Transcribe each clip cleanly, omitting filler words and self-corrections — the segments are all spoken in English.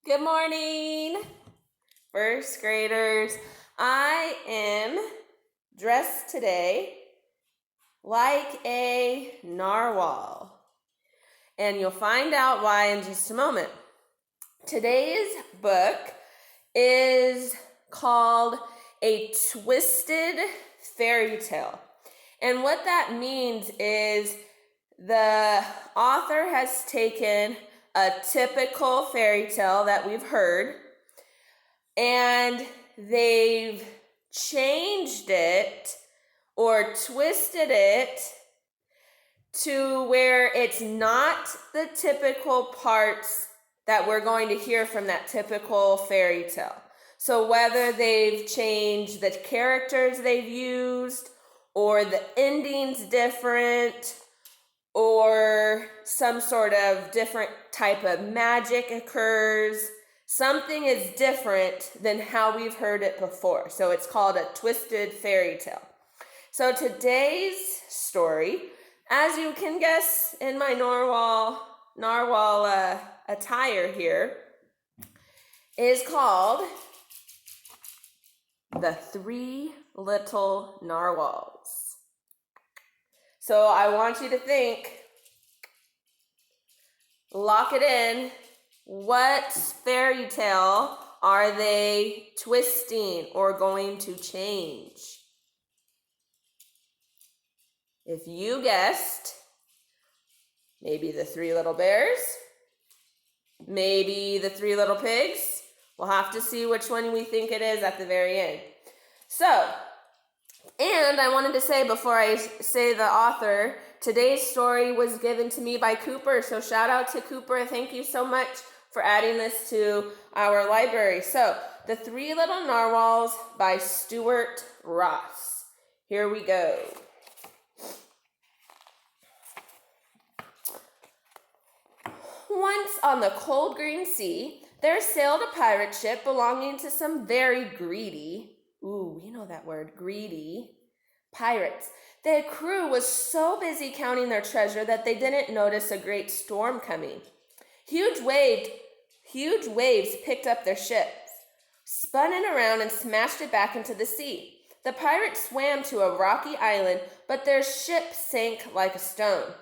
Good morning, first graders. I am dressed today like a narwhal, and you'll find out why in just a moment. Today's book is called A Twisted Fairy Tale, and what that means is the author has taken a typical fairy tale that we've heard, and they've changed it or twisted it to where it's not the typical parts that we're going to hear from that typical fairy tale. So whether they've changed the characters they've used, or the ending's different, or some sort of different type of magic occurs. Something is different than how we've heard it before. So it's called a twisted fairy tale. So today's story, as you can guess in my narwhal attire here, is called The Three Little Narwhals. So I want you to think, lock it in, what fairy tale are they twisting or going to change? If you guessed, maybe the Three Little Bears, maybe the Three Little Pigs. We'll have to see which one we think it is at the very end. So, and I wanted to say before I say the author, today's story was given to me by Cooper. So shout out to Cooper. Thank you so much for adding this to our library. So, The Three Little Narwhals by Stewart Ross. Here we go. Once on the cold green sea, there sailed a pirate ship belonging to some very greedy, we know that word, greedy, pirates. The crew was so busy counting their treasure that they didn't notice a great storm coming. Huge waves picked up their ship, spun it around, and smashed it back into the sea. The pirates swam to a rocky island, but their ship sank like a stone.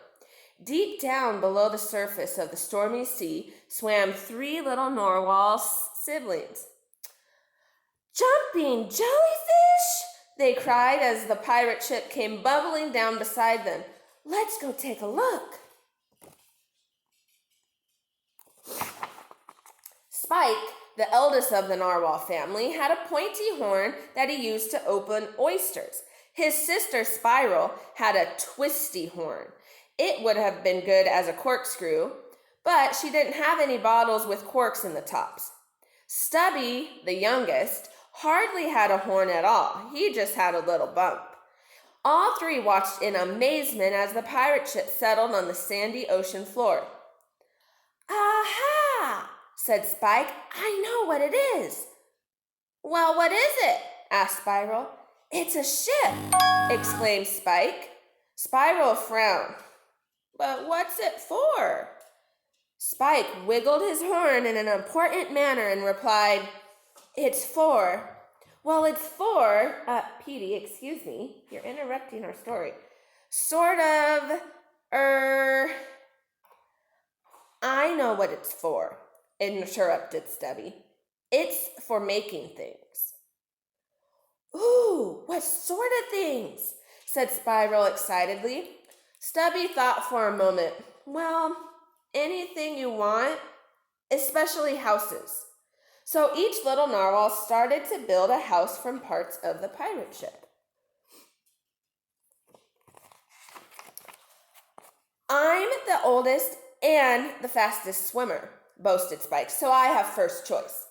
Deep down below the surface of the stormy sea swam three little narwhal siblings. "Jumping jellyfish!" they cried as the pirate ship came bubbling down beside them. "Let's go take a look." Spike, the eldest of the narwhal family, had a pointy horn that he used to open oysters. His sister Spiral had a twisty horn. It would have been good as a corkscrew, but she didn't have any bottles with corks in the tops. Stubby, the youngest, hardly had a horn at all. He just had a little bump. All three watched in amazement as the pirate ship settled on the sandy ocean floor. "Aha!" said Spike. "I know what it is." "Well, what is it?" asked Spiral. "It's a ship," exclaimed Spike. Spiral frowned. "But what's it for?" Spike wiggled his horn in an important manner and replied, It's for, Petey, excuse me, you're interrupting our story. I know what it's for, interrupted Stubby. It's for making things. "Ooh, what sort of things?" said Spiral excitedly. Stubby thought for a moment. "Well, anything you want, especially houses." So each little narwhal started to build a house from parts of the pirate ship. "I'm the oldest and the fastest swimmer," boasted Spike, "so I have first choice."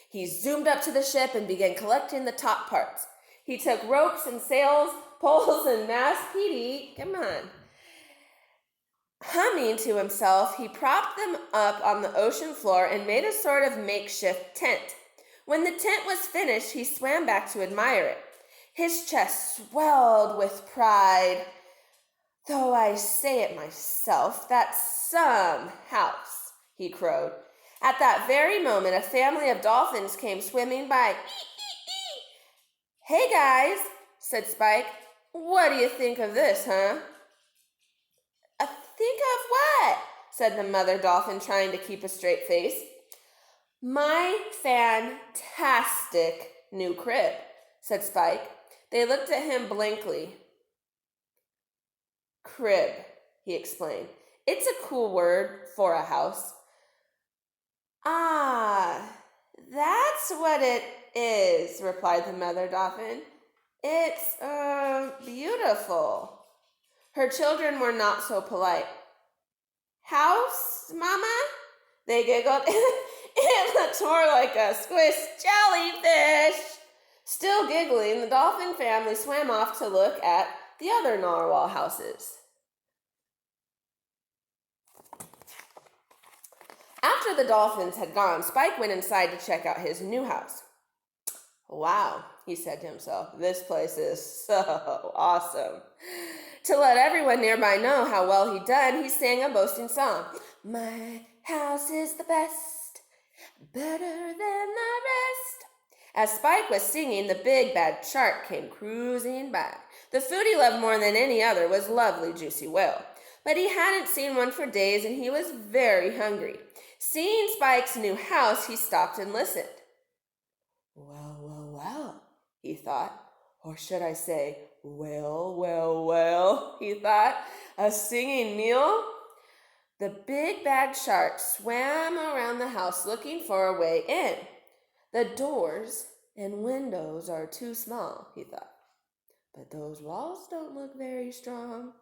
He zoomed up to the ship and began collecting the top parts. He took ropes and sails, poles and masts. Petey, come on. Humming to himself, he propped them up on the ocean floor and made a sort of makeshift tent. When the tent was finished, he swam back to admire it. His chest swelled with pride. "Though I say it myself, that's some house," he crowed. At that very moment, a family of dolphins came swimming by. "Hey guys," said Spike. "What do you think of this, huh?" "Think of what?" said the mother dolphin, trying to keep a straight face. "My fantastic new crib," said Spike. They looked at him blankly. "Crib," he explained. "It's a cool word for a house." "Ah, that's what it is," replied the mother dolphin. "It's, beautiful." Her children were not so polite. "House, Mama?" they giggled. "It looks more like a squished jellyfish." Still giggling, the dolphin family swam off to look at the other narwhal houses. After the dolphins had gone, Spike went inside to check out his new house. "Wow," he said to himself, "this place is so awesome." To let everyone nearby know how well he'd done, he sang a boasting song. "My house is the best, better than the rest." As Spike was singing, the big bad shark came cruising by. The food he loved more than any other was lovely juicy whale. But he hadn't seen one for days, and he was very hungry. Seeing Spike's new house, he stopped and listened. "Well, well, well," he thought. Or should I say, well, well, well, he thought. "A singing meal?" The big bad shark swam around the house looking for a way in. "The doors and windows are too small," he thought. "But those walls don't look very strong."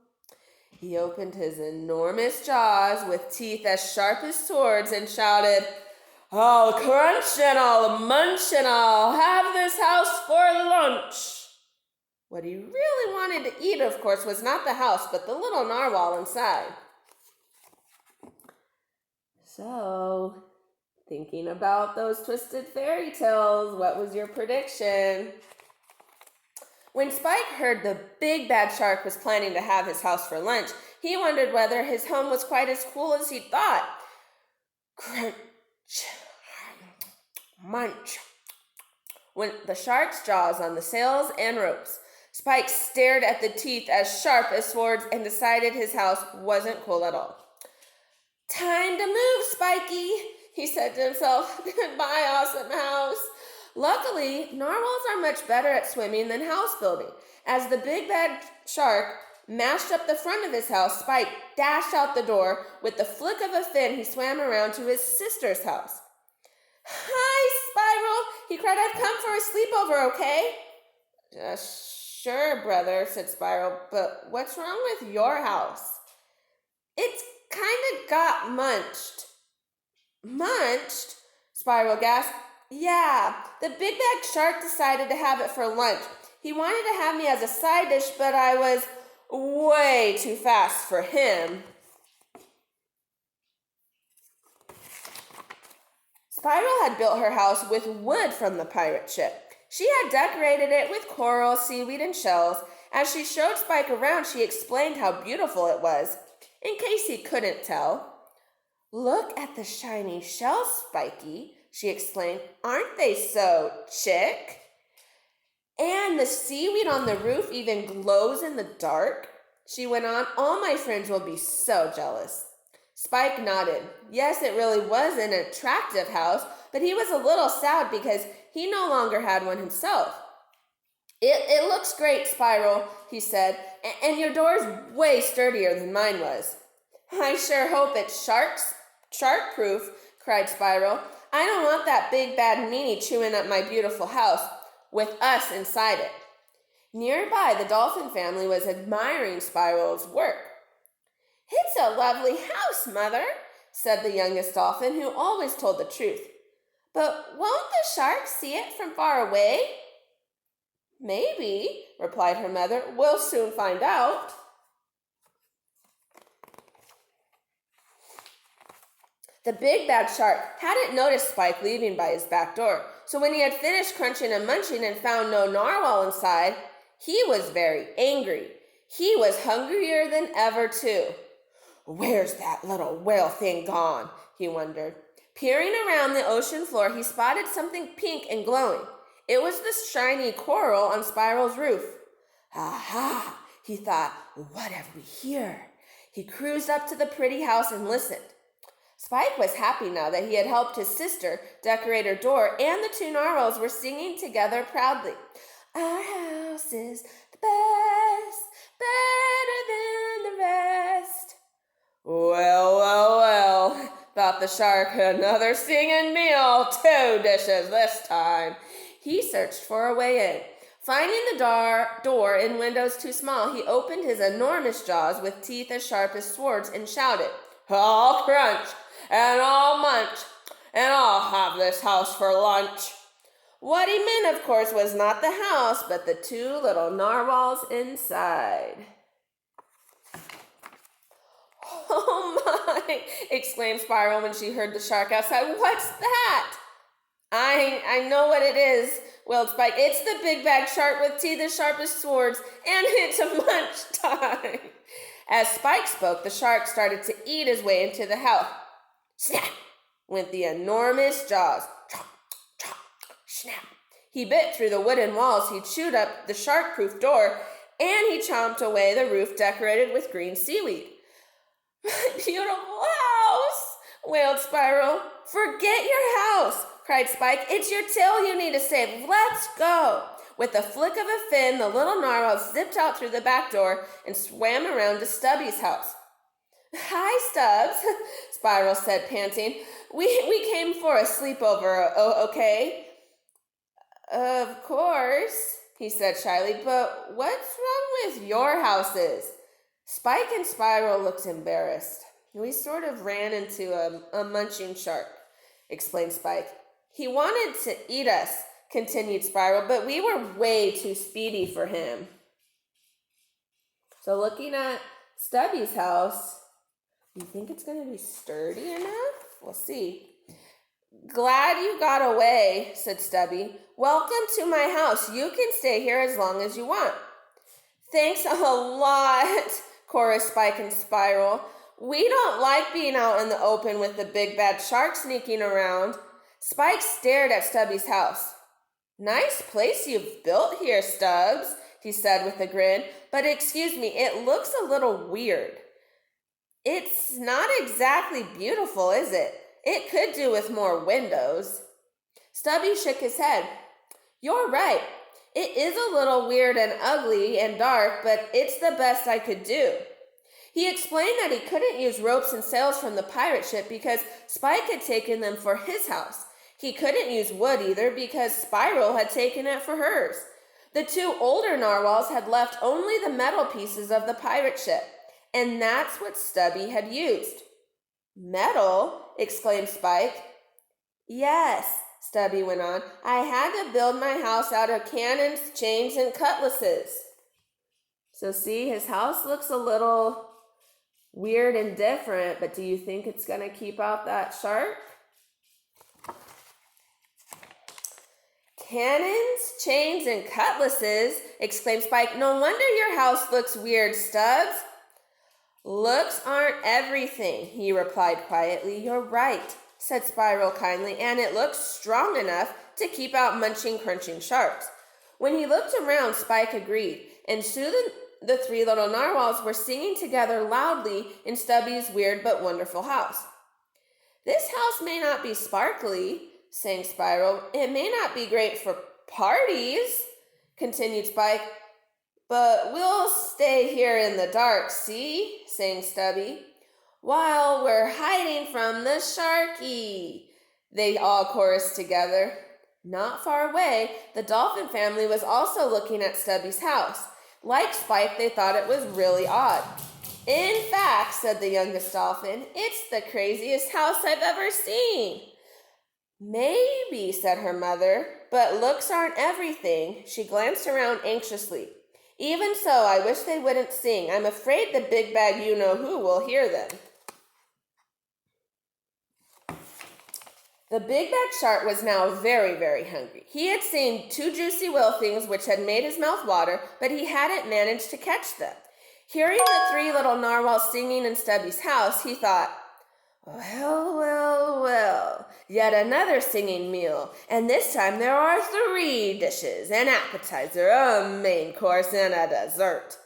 He opened his enormous jaws with teeth as sharp as swords and shouted, "I'll crunch and I'll munch and I'll have this house for lunch." What he really wanted to eat, of course, was not the house, but the little narwhal inside. So, thinking about those twisted fairy tales, what was your prediction? When Spike heard the big bad shark was planning to have his house for lunch, he wondered whether his home was quite as cool as he thought. Crunch, munch, went the shark's jaws on the sails and ropes. Spike stared at the teeth as sharp as swords and decided his house wasn't cool at all. "Time to move, Spiky," he said to himself. "Goodbye, awesome house." Luckily, narwhals are much better at swimming than house building. As the big bad shark mashed up the front of his house, Spike dashed out the door. With the flick of a fin, he swam around to his sister's house. "Hi, Spiral," he cried. "I've come for a sleepover, okay?" Sure, brother," said Spiral, "but what's wrong with your house?" "It's kind of got munched." "Munched?" Spiral gasped. "Yeah, the big bad shark decided to have it for lunch. He wanted to have me as a side dish, but I was way too fast for him." Spiral had built her house with wood from the pirate ship. She had decorated it with coral, seaweed, and shells. As she showed Spike around, she explained how beautiful it was, in case he couldn't tell. "Look at the shiny shells, Spiky," she explained. "Aren't they so chic? And the seaweed on the roof even glows in the dark," she went on. "All my friends will be so jealous." Spike nodded. Yes, it really was an attractive house, but he was a little sad because he no longer had one himself. It looks great, Spiral," he said, "and your door's way sturdier than mine was." "I sure hope it's shark-proof," cried Spiral. "I don't want that big bad meanie chewing up my beautiful house with us inside it." Nearby, the dolphin family was admiring Spiral's work. "It's a lovely house, Mother," said the youngest dolphin, who always told the truth. "But won't the shark see it from far away?" "Maybe," replied her mother. "We'll soon find out." The big bad shark hadn't noticed Spike leaving by his back door, so when he had finished crunching and munching and found no narwhal inside, he was very angry. He was hungrier than ever, too. Where's that little whale thing gone? He wondered. Peering around the ocean floor, he spotted something pink and glowing. It was the shiny coral on Spiral's roof. Aha, he thought, what have we here? He cruised up to the pretty house and listened. Spike was happy now that he had helped his sister decorate her door, and the two narwhals were singing together proudly. Our house is the best, better than the rest. Well, thought the shark. Another singing meal, 2 dishes this time. He searched for a way in. Finding the door in windows too small, he opened his enormous jaws with teeth as sharp as swords and shouted, I'll crunch, and I'll munch, and I'll have this house for lunch. What he meant, of course, was not the house, but the 2 little narwhals inside. Oh my, exclaimed Spiral when she heard the shark outside. What's that? I know what it is, wailed Spike. It's the big bag shark with teeth as sharp as swords, and it's a munch time. As Spike spoke, the shark started to eat his way into the house. Snap went the enormous jaws. Chomp, chomp, snap. He bit through the wooden walls, he chewed up the shark-proof door, and he chomped away the roof decorated with green seaweed. Beautiful house, wailed Spiral. Forget your house, cried Spike. It's your tail you need to save. Let's go. With a flick of a fin, the little narwhal zipped out through the back door and swam around to Stubby's house. Hi, Stubbs, Spiral said, panting. We came for a sleepover, okay? Of course, he said shyly, but what's wrong with your houses? Spike and Spiral looked embarrassed. We sort of ran into a munching shark, explained Spike. He wanted to eat us, continued Spiral, but we were way too speedy for him. So looking at Stubby's house, you think it's going to be sturdy enough? We'll see. Glad you got away, said Stubby. Welcome to my house. You can stay here as long as you want. Thanks a lot, chorused Spike and Spiral. We don't like being out in the open with the big bad shark sneaking around. Spike stared at Stubby's house. Nice place you've built here, Stubbs, he said with a grin. But excuse me, it looks a little weird. It's not exactly beautiful, is it? It could do with more windows. Stubby shook his head. You're right. It is a little weird and ugly and dark, but it's the best I could do. He explained that he couldn't use ropes and sails from the pirate ship because Spike had taken them for his house. He couldn't use wood either because Spiral had taken it for hers. The 2 older narwhals had left only the metal pieces of the pirate ship, and that's what Stubby had used. Metal? Exclaimed Spike. Yes, Stubby went on. I had to build my house out of cannons, chains, and cutlasses. So see, his house looks a little weird and different, but do you think it's going to keep out that shark? Cannons, chains, and cutlasses, exclaimed Spike. No wonder your house looks weird, Stubbs. Looks aren't everything, he replied quietly. You're right, said Spiral kindly, and it looks strong enough to keep out munching, crunching sharks. When he looked around, Spike agreed, and soon the 3 little narwhals were singing together loudly in Stubby's weird but wonderful house. This house may not be sparkly, sang Spiral. It may not be great for parties, continued Spike, but we'll stay here in the dark, see? Sang Stubby. While we're hiding from the sharky, they all chorused together. Not far away, the dolphin family was also looking at Stubby's house. Like Spike, they thought it was really odd. In fact, said the youngest dolphin, it's the craziest house I've ever seen. Maybe, said her mother, but looks aren't everything. She glanced around anxiously. Even so, I wish they wouldn't sing. I'm afraid the big bag you-know-who will hear them. The big bag shark was now very, very hungry. He had seen 2 juicy whale things which had made his mouth water, but he hadn't managed to catch them. Hearing the three little narwhals singing in Stubby's house, he thought, well, well, well, yet another singing meal, and this time there are 3 dishes, an appetizer, a main course, and a dessert.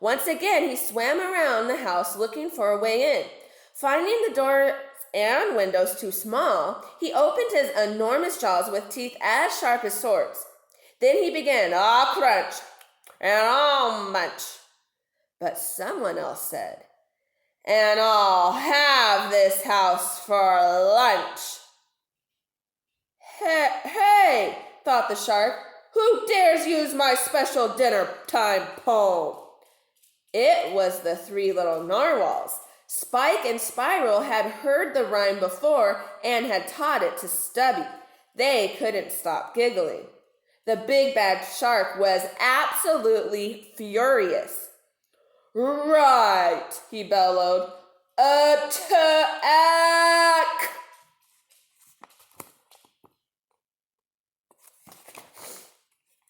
Once again, he swam around the house looking for a way in. Finding the doors and windows too small, he opened his enormous jaws with teeth as sharp as swords. Then he began, "I'll crunch, and I'll munch." But someone else said, "And I'll have this house for lunch." Hey, thought the shark, who dares use my special dinner time poem? It was the 3 little narwhals. Spike and Spiral had heard the rhyme before and had taught it to Stubby. They couldn't stop giggling. The big bad shark was absolutely furious. "Right," he bellowed. "Attack!"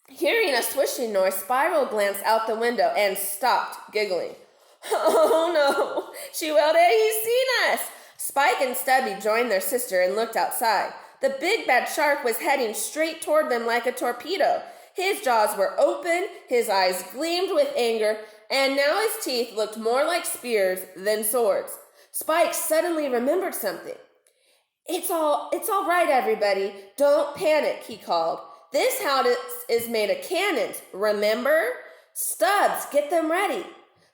Hearing a swishing noise, Spiral glanced out the window and stopped giggling. "Oh no," she wailed, "he's seen us." Spike and Stubby joined their sister and looked outside. The big bad shark was heading straight toward them like a torpedo. His jaws were open, his eyes gleamed with anger, and now his teeth looked more like spears than swords. Spike suddenly remembered something. It's all right, everybody. Don't panic," he called. "This house is made of cannons, remember? Stubbs, get them ready."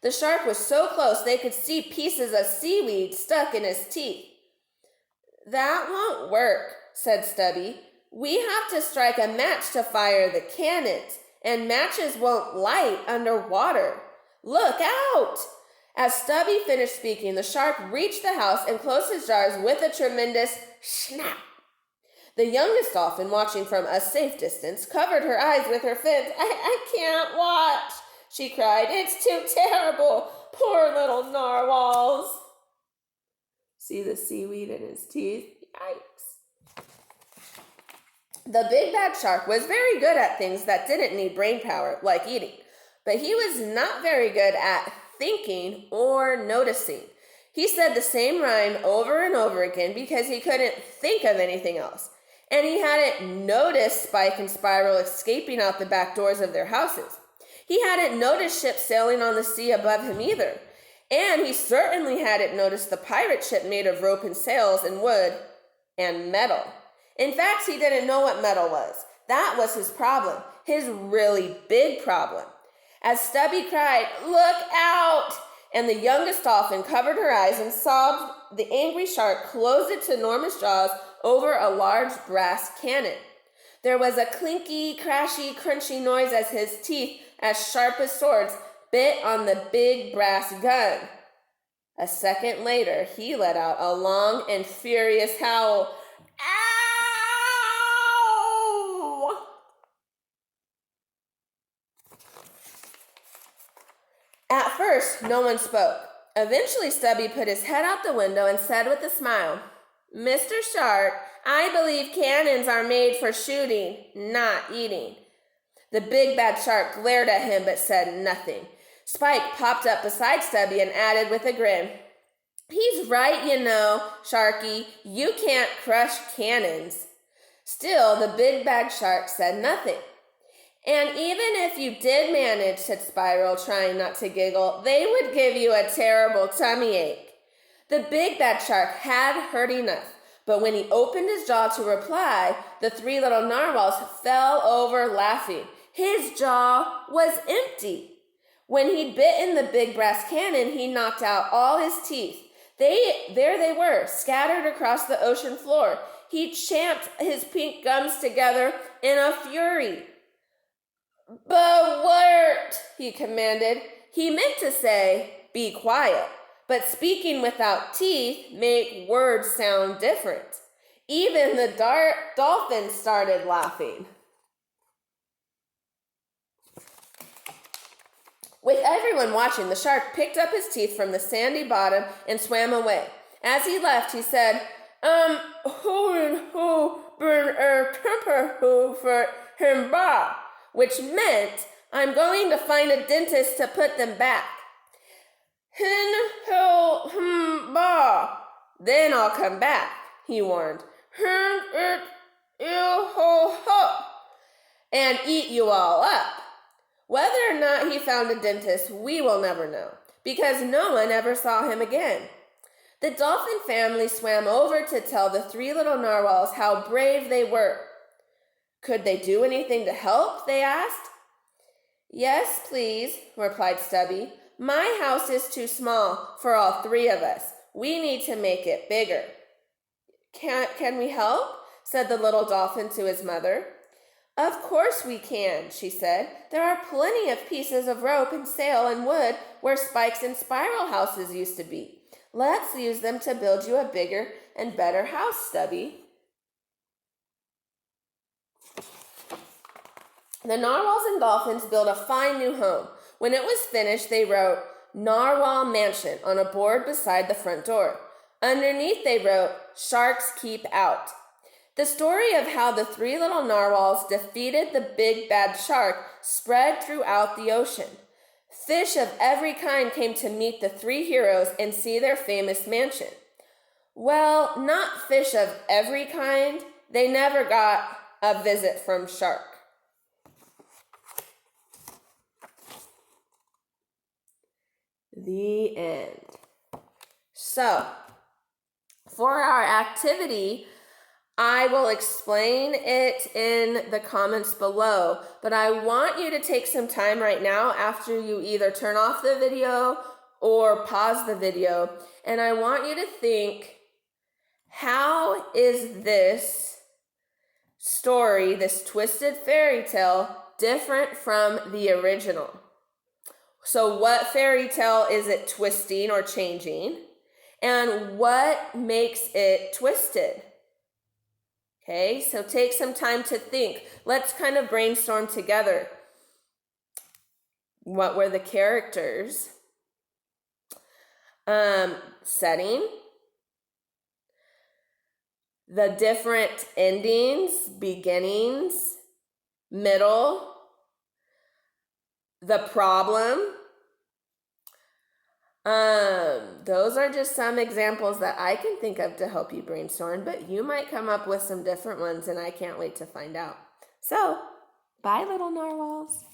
The shark was so close they could see pieces of seaweed stuck in his teeth. "That won't work," said Stubby. "We have to strike a match to fire the cannons, and matches won't light underwater. Look out!" As Stubby finished speaking, the shark reached the house and closed his jaws with a tremendous snap. The youngest dolphin, watching from a safe distance, covered her eyes with her fins. I can't watch," she cried. "It's too terrible. Poor little narwhals." See the seaweed in his teeth? Yikes. The big bad shark was very good at things that didn't need brain power, like eating. But he was not very good at thinking or noticing. He said the same rhyme over and over again because he couldn't think of anything else. And he hadn't noticed Spike and Spiral escaping out the back doors of their houses. He hadn't noticed ships sailing on the sea above him either. And he certainly hadn't noticed the pirate ship made of rope and sails and wood and metal. In fact, he didn't know what metal was. That was his problem, his really big problem. As Stubby cried, "Look out!" and the youngest dolphin covered her eyes and sobbed, the angry shark closed its enormous jaws over a large brass cannon. There was a clinky, crashy, crunchy noise as his teeth, as sharp as swords, bit on the big brass gun. A second later, he let out a long and furious howl. "Ow!" At first, no one spoke. Eventually, Stubby put his head out the window and said with a smile, "Mr. Shark, I believe cannons are made for shooting, not eating." The big bad shark glared at him but said nothing. Spike popped up beside Stubby and added with a grin, "He's right, you know, Sharky. You can't crush cannons." Still, the big bad shark said nothing. "And even if you did manage," said Spiral, trying not to giggle, "they would give you a terrible tummy ache." The big bad shark had heard enough, but when he opened his jaw to reply, the 3 little narwhals fell over laughing. His jaw was empty. When he'd bitten the big brass cannon, he knocked out all his teeth. There they were, scattered across the ocean floor. He champed his pink gums together in a fury. "Bewart," he commanded. He meant to say, "be quiet," but speaking without teeth made words sound different. Even the dolphin started laughing. With everyone watching, the shark picked up his teeth from the sandy bottom and swam away. As he left, he said, who and who burn temper who for him ba," which meant, "I'm going to find a dentist to put them back." Hin, ho, ba. Then I'll come back, he warned. Hin, it, il, ho, ho. And eat you all up. Whether or not he found a dentist, we will never know, because no one ever saw him again. The dolphin family swam over to tell the three little narwhals how brave they were. Could they do anything to help? They asked. Yes, please, replied Stubby. My house is too small for all three of us. We need to make it bigger. Can we help? Said the little dolphin to his mother. Of course we can, she said. There are plenty of pieces of rope and sail and wood where spikes and spiral houses used to be. Let's use them to build you a bigger and better house, Stubby. The narwhals and dolphins built a fine new home. When it was finished, they wrote Narwhal Mansion on a board beside the front door. Underneath, they wrote Sharks Keep Out. The story of how the three little narwhals defeated the big bad shark spread throughout the ocean. Fish of every kind came to meet the three heroes and see their famous mansion. Well, not fish of every kind. They never got a visit from shark. The end. So, for our activity, I will explain it in the comments below, but I want you to take some time right now after you either turn off the video or pause the video, and I want you to think, how is this story, this twisted fairy tale, different from the original? So what fairy tale is it twisting or changing? And what makes it twisted? Okay, so take some time to think. Let's kind of brainstorm together. What were the characters? Setting. The different endings, beginnings, middle. The problem. Those are just some examples that I can think of to help you brainstorm, but you might come up with some different ones, and I can't wait to find out. So, bye, little narwhals.